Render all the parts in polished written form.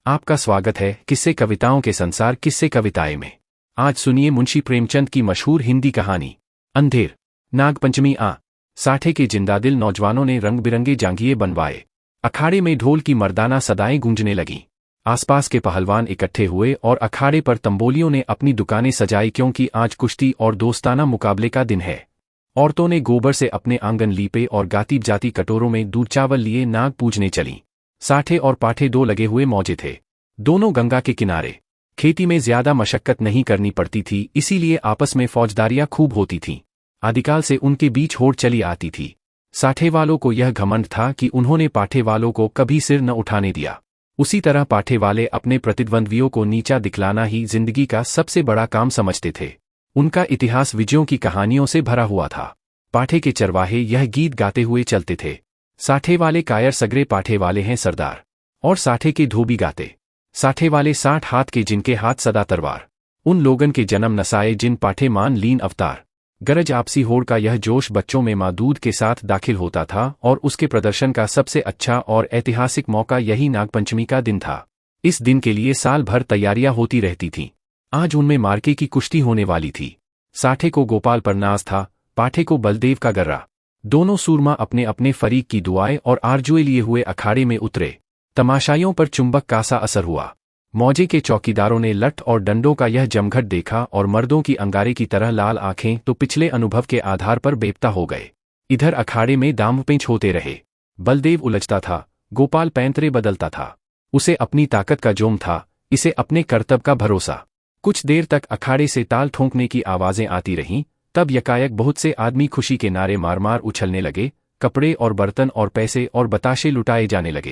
आपका स्वागत है किस्से कविताओं के संसार किस्से कविताएं में। आज सुनिए मुंशी प्रेमचंद की मशहूर हिंदी कहानी अंधेर। नागपंचमी साठे के जिंदादिल नौजवानों ने रंग बिरंगे जांघिए बनवाए। अखाड़े में ढोल की मर्दाना सदाएं गूंजने लगीं। आसपास के पहलवान इकट्ठे हुए और अखाड़े पर तंबोलियों ने अपनी दुकानें सजाई, क्योंकि आज कुश्ती और दोस्ताना मुकाबले का दिन है। औरतों ने गोबर से अपने आंगन लीपे और गाती जाती कटोरों में दूध चावल लिए नाग पूजने चलीं। साठे और पाठे दो लगे हुए मौजे थे, दोनों गंगा के किनारे। खेती में ज्यादा मशक्कत नहीं करनी पड़ती थी, इसीलिए आपस में फौजदारियां खूब होती थीं। आदिकाल से उनके बीच होड़ चली आती थी। साठे वालों को यह घमंड था कि उन्होंने पाठे वालों को कभी सिर न उठाने दिया। उसी तरह पाठे वाले अपने प्रतिद्वंद्वियों को नीचा दिखलाना ही जिंदगी का सबसे बड़ा काम समझते थे। उनका इतिहास विजयों की कहानियों से भरा हुआ था। पाठे के चरवाहे यह गीत गाते हुए चलते थे, साठे वाले कायर सगरे पाठे वाले हैं सरदार। और साठे के धोबी गाते, साठे वाले 60 हाथ के जिनके हाथ सदा तलवार। उन लोगन के जन्म नसाए जिन पाठे मान लीन अवतार। गरज आपसी होड़ का यह जोश बच्चों में माँ दूध के साथ दाखिल होता था, और उसके प्रदर्शन का सबसे अच्छा और ऐतिहासिक मौका यही नागपंचमी का दिन था। इस दिन के लिए साल भर तैयारियां होती रहती थीं। आज उनमें मार्के की कुश्ती होने वाली थी। साठे को गोपाल पर नाज था, पाठे को बलदेव का गर्रा। दोनों सूरमा अपने अपने फरीक की दुआएं और आरजुए लिए हुए अखाड़े में उतरे। तमाशाइयों पर चुंबक का सा असर हुआ। मौजे के चौकीदारों ने लठ और डंडों का यह जमघट देखा, और मर्दों की अंगारे की तरह लाल आंखें तो पिछले अनुभव के आधार पर बेपता हो गए। इधर अखाड़े में दामपेंच होते रहे। बलदेव उलझता था, गोपाल पैंतरे बदलता था। उसे अपनी ताकत का जोम था, इसे अपने कर्तव्य का भरोसा। कुछ देर तक अखाड़े से ताल ठोंकने की आवाजें आती रहीं। तब यकायक बहुत से आदमी खुशी के नारे मार मार उछलने लगे। कपड़े और बर्तन और पैसे और बताशे लुटाए जाने लगे।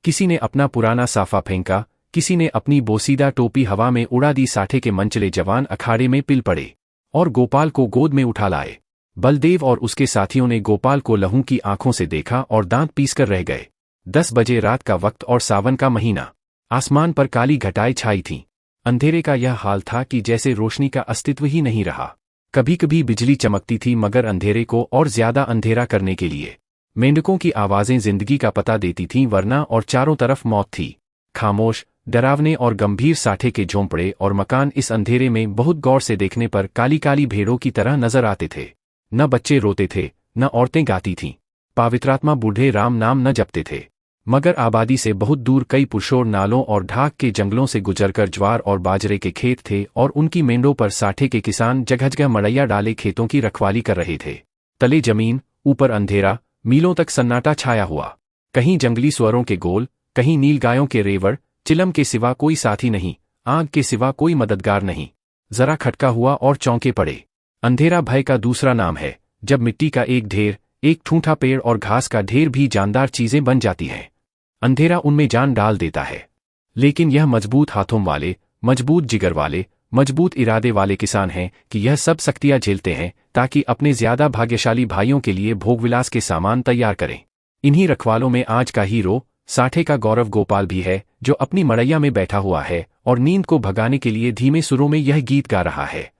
किसी ने अपना पुराना साफा फेंका, किसी ने अपनी बोसीदा टोपी हवा में उड़ा दी। साठे के मनचले जवान अखाड़े में पिल पड़े और गोपाल को गोद में उठा लाए। बलदेव और उसके साथियों ने गोपाल को लहू की आंखों से देखा और दांत पीसकर रह गए। 10 बजे रात का वक्त और सावन का महीना। आसमान पर काली घटाएं छाई थीं। अंधेरे का यह हाल था कि जैसे रोशनी का अस्तित्व ही नहीं रहा। कभी कभी बिजली चमकती थी, मगर अंधेरे को और ज्यादा अंधेरा करने के लिए। मेंढकों की आवाजें जिंदगी का पता देती थीं, वरना और चारों तरफ मौत थी। खामोश, डरावने और गंभीर साठे के झोंपड़े और मकान इस अंधेरे में बहुत गौर से देखने पर काली काली भेड़ों की तरह नजर आते थे। न बच्चे रोते थे, न औरतें गाती थीं। पवित्रात्मा बूढ़े राम नाम न जपते थे। मगर आबादी से बहुत दूर कई पुरशोर नालों और ढाक के जंगलों से गुजरकर ज्वार और बाजरे के खेत थे, और उनकी मेंढों पर साठे के किसान जगह जगह मड़ैया डाले खेतों की रखवाली कर रहे थे। तले जमीन, ऊपर अंधेरा, मीलों तक सन्नाटा छाया हुआ। कहीं जंगली स्वरों के गोल, कहीं नीलगायों के रेवड़। चिलम के सिवा कोई साथी नहीं, आग के सिवा कोई मददगार नहीं। जरा खटका हुआ और चौंके पड़े। अंधेरा भय का दूसरा नाम है। जब मिट्टी का एक ढेर, एक ठूंठा पेड़ और घास का ढेर भी जानदार चीजें बन जाती हैं, अंधेरा उनमें जान डाल देता है। लेकिन यह मजबूत हाथों वाले, मजबूत जिगर वाले, मजबूत इरादे वाले किसान हैं कि यह सब सख्तियां झेलते हैं, ताकि अपने ज्यादा भाग्यशाली भाइयों के लिए भोगविलास के सामान तैयार करें। इन्हीं रखवालों में आज का हीरो, साठे का गौरव गोपाल भी है, जो अपनी मड़ैया में बैठा हुआ है और नींद को भगाने के लिए धीमे सुरों में यह गीत गा रहा है।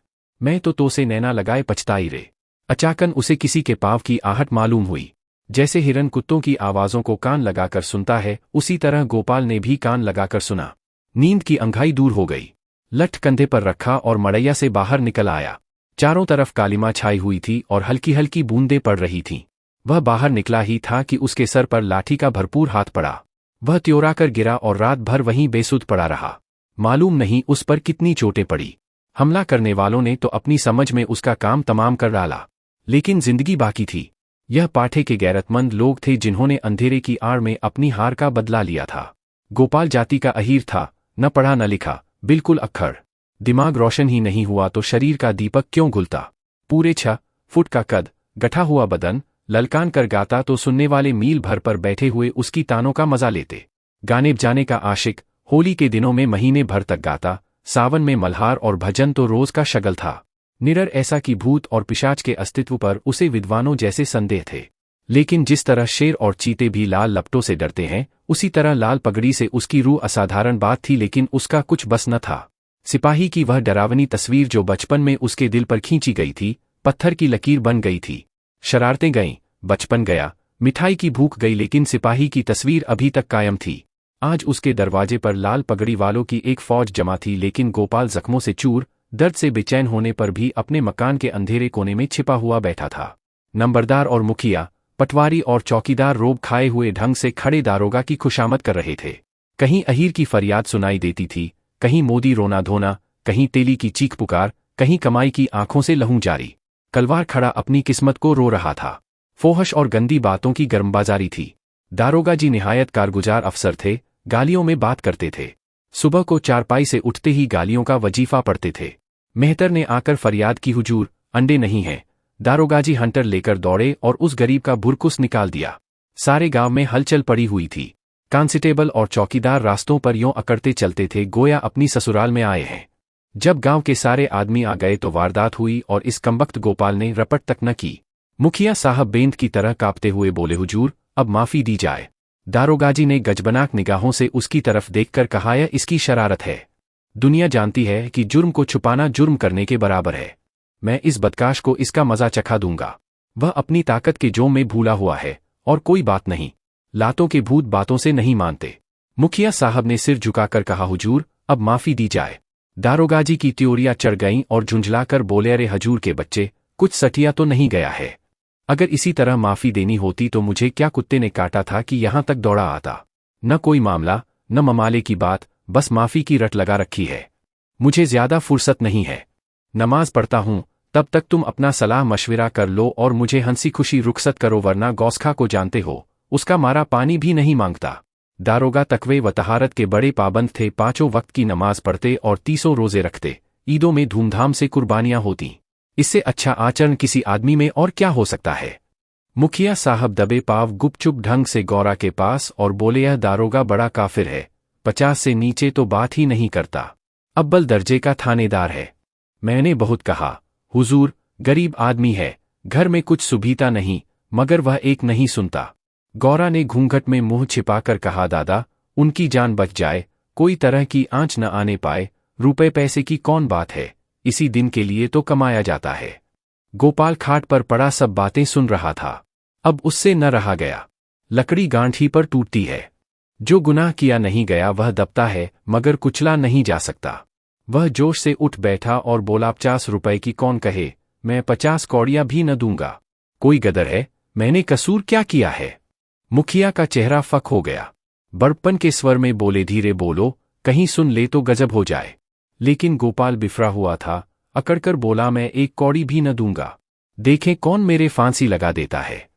मैं तो से नैना लगाए पछताई रे। अचाकन उसे किसी के पाँव की आहट मालूम हुई। जैसे हिरन कुत्तों की आवाजों को कान लगाकर सुनता है, उसी तरह गोपाल ने भी कान लगाकर सुना। नींद की अंघाई दूर हो गई। लठ कंधे पर रखा और मड़ैया से बाहर निकल आया। चारों तरफ कालिमा छाई हुई थी और हल्की हल्की बूंदें पड़ रही थीं। वह बाहर निकला ही था कि उसके सर पर लाठी का भरपूर हाथ पड़ा। वह त्योरा कर गिरा और रात भर वहीं बेसुध पड़ा रहा। मालूम नहीं उस पर कितनी चोटें पड़ी। हमला करने वालों ने तो अपनी समझ में उसका काम तमाम कर डाला, लेकिन जिंदगी बाकी थी। यह पाठे के गैरतमंद लोग थे जिन्होंने अंधेरे की आड़ में अपनी हार का बदला लिया था। गोपाल जाति का अहीर था, न पढ़ा न लिखा, बिल्कुल अक्खड़। दिमाग रोशन ही नहीं हुआ तो शरीर का दीपक क्यों गुलता। पूरे 6 फुट का कद, गठा हुआ बदन, ललकान कर गाता तो सुनने वाले मील भर पर बैठे हुए उसकी तानों का मजा लेते। गाने बजाने का आशिक, होली के दिनों में महीने भर तक गाता। सावन में मल्हार और भजन तो रोज का शगल था। निडर ऐसा कि भूत और पिशाच के अस्तित्व पर उसे विद्वानों जैसे संदेह थे। लेकिन जिस तरह शेर और चीते भी लाल लपटों से डरते हैं, उसी तरह लाल पगड़ी से उसकी रूह असाधारण बात थी, लेकिन उसका कुछ बस न था। सिपाही की वह डरावनी तस्वीर जो बचपन में उसके दिल पर खींची गई थी, पत्थर की लकीर बन गई थी। शरारतें गईं, बचपन गया, मिठाई की भूख गई, लेकिन सिपाही की तस्वीर अभी तक कायम थी। आज उसके दरवाजे पर लाल पगड़ी वालों की एक फौज जमा थी, लेकिन गोपाल जख्मों से चूर, दर्द से बेचैन होने पर भी अपने मकान के अंधेरे कोने में छिपा हुआ बैठा था। नंबरदार और मुखिया, पटवारी और चौकीदार रोब खाए हुए ढंग से खड़े दारोगा की खुशामद कर रहे थे। कहीं अहीर की फरियाद सुनाई देती थी, कहीं मोदी रोना धोना, कहीं तेली की चीख पुकार, कहीं कमाई की आंखों से लहू जारी। कलवार खड़ा अपनी किस्मत को रो रहा था। फोहश और गंदी बातों की गर्मबाजारी थी। दारोगा जी निहायत कारगुजार अफसर थे, गालियों में बात करते थे। सुबह को चारपाई से उठते ही गालियों का वजीफा पढ़ते थे। मेहतर ने आकर फरियाद की, हुजूर, अंडे नहीं हैं। दारोगाजी हंटर लेकर दौड़े और उस गरीब का भुरकुस निकाल दिया। सारे गांव में हलचल पड़ी हुई थी। कांस्टेबल और चौकीदार रास्तों पर यों अकड़ते चलते थे गोया अपनी ससुराल में आए हैं। जब गांव के सारे आदमी आ गए तो वारदात हुई और इस कमबख्त गोपाल ने रपट तक न की। मुखिया साहब बेंत की तरह कांपते हुए बोले, हुजूर, अब माफी दी जाए। दारोगाजी ने गजबनाक निगाहों से उसकी तरफ देखकर कहा, यह इसकी शरारत है। दुनिया जानती है कि जुर्म को छुपाना जुर्म करने के बराबर है। मैं इस बदकाश को इसका मजा चखा दूंगा। वह अपनी ताकत के जोम में भूला हुआ है और कोई बात नहीं। लातों के भूत बातों से नहीं मानते। मुखिया साहब ने सिर झुकाकर कहा, हुजूर, अब माफी दी जाए। दारोगाजी की त्योरियां चढ़ गईं और झुंझलाकर बोले, अरे हजूर के बच्चे, कुछ सटिया तो नहीं गया है। अगर इसी तरह माफी देनी होती तो मुझे क्या कुत्ते ने काटा था कि यहां तक दौड़ा आता। न कोई मामला, न ममाले की बात, बस माफी की रट लगा रखी है। मुझे ज्यादा फुर्सत नहीं है। नमाज पढ़ता हूं, तब तक तुम अपना सलाह मशविरा कर लो और मुझे हंसी खुशी रुखसत करो, वरना गौसखा को जानते हो, उसका मारा पानी भी नहीं मांगता। दारोगा तकवे व तहारत के बड़े पाबंद थे। 5 वक्त की नमाज पढ़ते और 30 रोजे रखते। ईदों में धूमधाम से कुर्बानियां होती। इससे अच्छा आचरण किसी आदमी में और क्या हो सकता है। मुखिया साहब दबे पाव गुपचुप ढंग से गौरा के पास और बोले, यह दारोगा बड़ा काफिर है। 50 से नीचे तो बात ही नहीं करता। अव्वल दर्जे का थानेदार है। मैंने बहुत कहा, हुजूर, गरीब आदमी है, घर में कुछ सुभीता नहीं, मगर वह एक नहीं सुनता। गौरा ने घूंघट में मुंह छिपाकर कहा, दादा, उनकी जान बच जाए, कोई तरह की आंच न आने पाए, रुपए पैसे की कौन बात है, इसी दिन के लिए तो कमाया जाता है। गोपाल खाट पर पड़ा सब बातें सुन रहा था। अब उससे न रहा गया। लकड़ी गांठी पर टूटती है। जो गुनाह किया नहीं गया वह दबता है, मगर कुचला नहीं जा सकता। वह जोश से उठ बैठा और बोला, 50 रुपए की कौन कहे, मैं 50 कौड़ियां भी न दूंगा। कोई गदर है, मैंने कसूर क्या किया है। मुखिया का चेहरा फक हो गया। बड़प्पन के स्वर में बोले, धीरे बोलो, कहीं सुन ले तो गजब हो जाए। लेकिन गोपाल बिफरा हुआ था। अकड़कर बोला, मैं 1 कौड़ी भी न दूंगा। देखें कौन मेरे फांसी लगा देता है।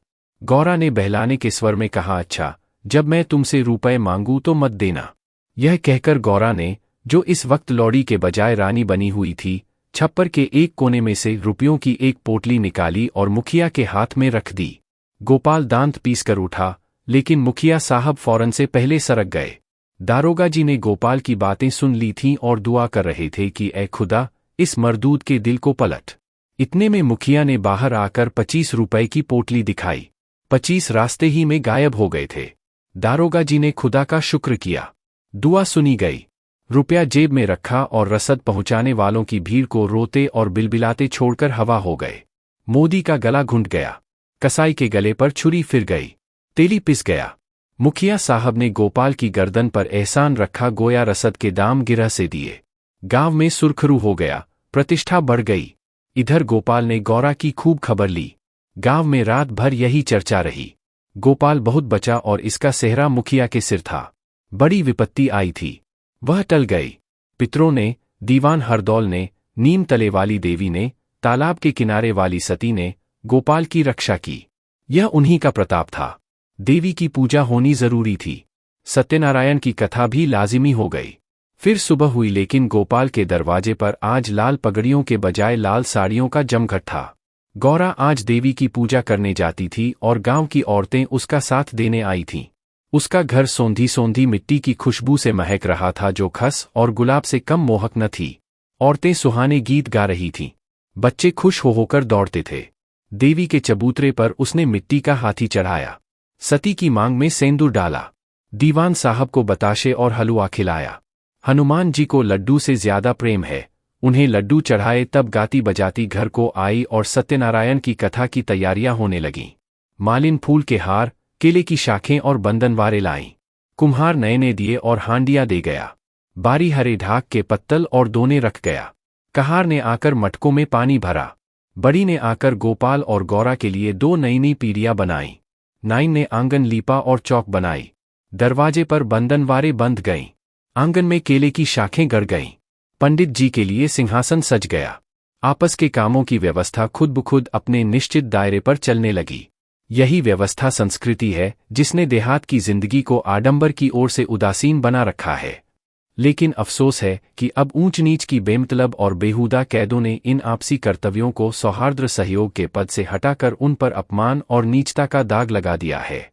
गौरा ने बहलाने के स्वर में कहा, अच्छा, जब मैं तुमसे रुपए मांगू तो मत देना। यह कहकर गौरा ने, जो इस वक्त लौड़ी के बजाय रानी बनी हुई थी, छप्पर के एक कोने में से रुपयों की एक पोटली निकाली और मुखिया के हाथ में रख दी। गोपाल दांत पीस कर उठा, लेकिन मुखिया साहब फौरन से पहले सरक गए। दारोगा जी ने गोपाल की बातें सुन ली थीं और दुआ कर रहे थे कि ऐ खुदा, इस मरदूद के दिल को पलट। इतने में मुखिया ने बाहर आकर 25 रुपए की पोटली दिखाई। 25 रास्ते ही में गायब हो गए थे। दारोगा जी ने खुदा का शुक्र किया। दुआ सुनी गई। रुपया जेब में रखा और रसद पहुंचाने वालों की भीड़ को रोते और बिलबिलाते छोड़कर हवा हो गए। मोदी का गला घुंट गया। कसाई के गले पर छुरी फिर गई। तेली पिस गया। मुखिया साहब ने गोपाल की गर्दन पर एहसान रखा, गोया रसद के दाम गिरह से दिए। गांव में सुरखरू हो गया, प्रतिष्ठा बढ़ गई। इधर गोपाल ने गौरा की खूब खबर ली। गांव में रात भर यही चर्चा रही। गोपाल बहुत बचा और इसका सेहरा मुखिया के सिर था। बड़ी विपत्ति आई थी, वह टल गई। पितरों ने, दीवान हरदौल ने, नीम तले वाली देवी ने, तालाब के किनारे वाली सती ने गोपाल की रक्षा की। यह उन्हीं का प्रताप था। देवी की पूजा होनी जरूरी थी। सत्यनारायण की कथा भी लाजिमी हो गई। फिर सुबह हुई, लेकिन गोपाल के दरवाजे पर आज लाल पगड़ियों के बजाय लाल साड़ियों का जमघट था। गौरा आज देवी की पूजा करने जाती थी और गांव की औरतें उसका साथ देने आई थीं। उसका घर सौंधी सौंधी मिट्टी की खुशबू से महक रहा था, जो खस और गुलाब से कम मोहक न थी। औरतें सुहाने गीत गा रही थीं। बच्चे खुश हो होकर दौड़ते थे। देवी के चबूतरे पर उसने मिट्टी का हाथी चढ़ाया। सती की मांग में सेंदूर डाला। दीवान साहब को बताशे और हलवा खिलाया। हनुमान जी को लड्डू से ज्यादा प्रेम है। उन्हें लड्डू चढ़ाए, तब गाती बजाती घर को आई और सत्यनारायण की कथा की तैयारियां होने लगीं। मालिन फूल के हार, केले की शाखें और बंधनवारे लाईं। कुम्हार नए नए दिए और हांडियां दे गया। बारी हरे ढाक के पत्तल और दोने रख गया। कहार ने आकर मटकों में पानी भरा। बड़ी ने आकर गोपाल और गौरा के लिए 2 नई नई पीढ़ियां बनाई। नाइन ने आंगन लीपा और चौक बनाई। दरवाजे पर बंधनवारें बंध गईं। आंगन में केले की शाखें गड़ गईं। पंडित जी के लिए सिंहासन सज गया। आपस के कामों की व्यवस्था खुद ब खुद अपने निश्चित दायरे पर चलने लगी। यही व्यवस्था संस्कृति है जिसने देहात की जिंदगी को आडंबर की ओर से उदासीन बना रखा है। लेकिन अफसोस है कि अब ऊंच नीच की बेमतलब और बेहुदा कैदों ने इन आपसी कर्तव्यों को सौहार्द सहयोग के पद से हटाकर उन पर अपमान और नीचता का दाग लगा दिया है।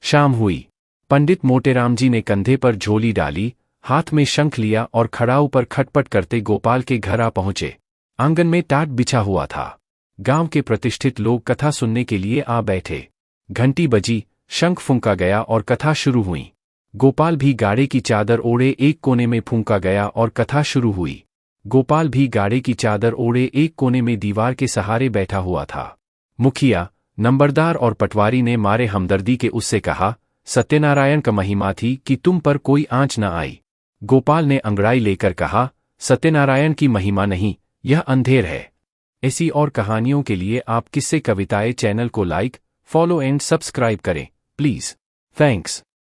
शाम हुई। पंडित मोटेराम जी ने कंधे पर झोली डाली, हाथ में शंख लिया और खड़ाऊ पर खटपट करते गोपाल के घर आ पहुंचे। आंगन में टाट बिछा हुआ था। गांव के प्रतिष्ठित लोग कथा सुनने के लिए आ बैठे। घंटी बजी, शंख फूंका गया और कथा शुरू हुई। गोपाल भी गाड़े की चादर ओढ़े एक कोने में फूंका गया और कथा शुरू हुई। गोपाल भी गाड़े की चादर ओढ़े एक कोने में दीवार के सहारे बैठा हुआ था। मुखिया, नंबरदार और पटवारी ने मारे हमदर्दी के उससे कहा, सत्यनारायण का महिमा थी कि तुम पर कोई आंच न आई। गोपाल ने अंगड़ाई लेकर कहा, सत्यनारायण की महिमा नहीं, यह अंधेर है। ऐसी और कहानियों के लिए आप किस्से कविताएं चैनल को लाइक, फॉलो एंड सब्सक्राइब करें प्लीज। थैंक्स।